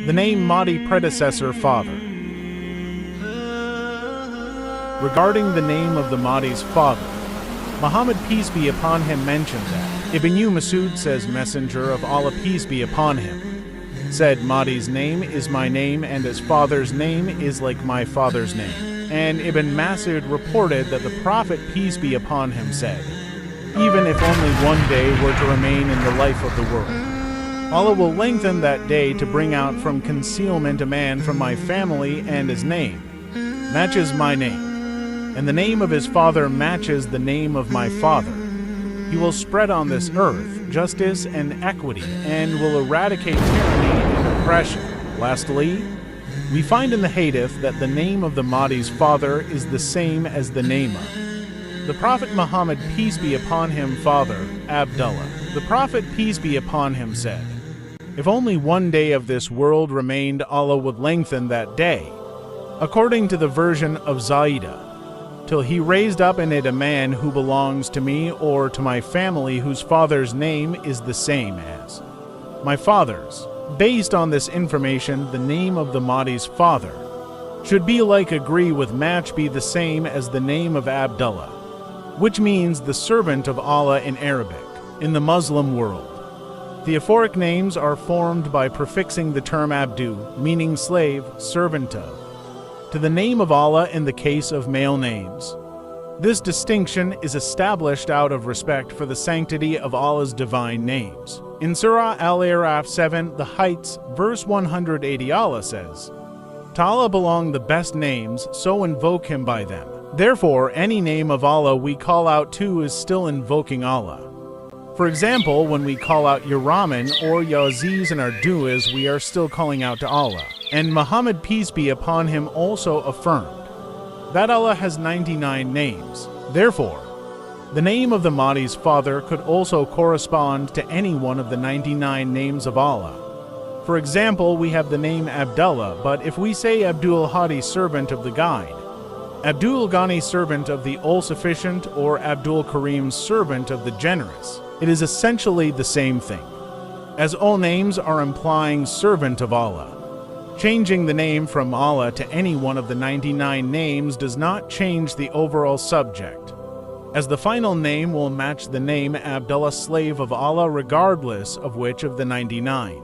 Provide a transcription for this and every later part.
The name Mahdi, predecessor, father. Regarding the name of the Mahdi's father, Muhammad, peace be upon him, mentioned that Ibn Masud says, Messenger of Allah, peace be upon him, said, Mahdi's name is my name, and his father's name is like my father's name. And Ibn Masud reported that the Prophet, peace be upon him, said, even if only one day were to remain in the life of the world, Allah will lengthen that day to bring out from concealment a man from my family, and his name matches my name, and the name of his father matches the name of my father. He will spread on this earth justice and equity, and will eradicate tyranny and oppression. Lastly, we find in the Hadith that the name of the Mahdi's father is the same as the name of the Prophet Muhammad, peace be upon him, father, Abdullah. The Prophet, peace be upon him, said, if only one day of this world remained, Allah would lengthen that day, according to the version of Zaidah, till he raised up in it a man who belongs to me or to my family, whose father's name is the same as my father's. Based on this information, the name of the Mahdi's father should be like agree with match be the same as the name of Abdullah, which means the servant of Allah in Arabic. In the Muslim world, theophoric names are formed by prefixing the term Abdu, meaning slave, servant of, to the name of Allah in the case of male names. This distinction is established out of respect for the sanctity of Allah's divine names. In Surah Al-Araf 7, the Heights, verse 180, Allah says, to Allah belong the best names, so invoke Him by them. Therefore, any name of Allah we call out to is still invoking Allah. For example, when we call out Ya Rahman or Ya Aziz in our du'as, we are still calling out to Allah. And Muhammad, peace be upon him, also affirmed that Allah has 99 names. Therefore, the name of the Mahdi's father could also correspond to any one of the 99 names of Allah. For example, we have the name Abdullah, but if we say Abdul Hadi, servant of the guide, Abdul Ghani, servant of the all-sufficient, or Abdul Karim, servant of the generous, it is essentially the same thing, as all names are implying servant of Allah. Changing the name from Allah to any one of the 99 names does not change the overall subject, as the final name will match the name Abdullah, slave of Allah, regardless of which of the 99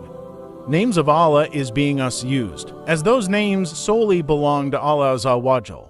names of Allah is being used, as those names solely belong to Allah Azza wa Jal.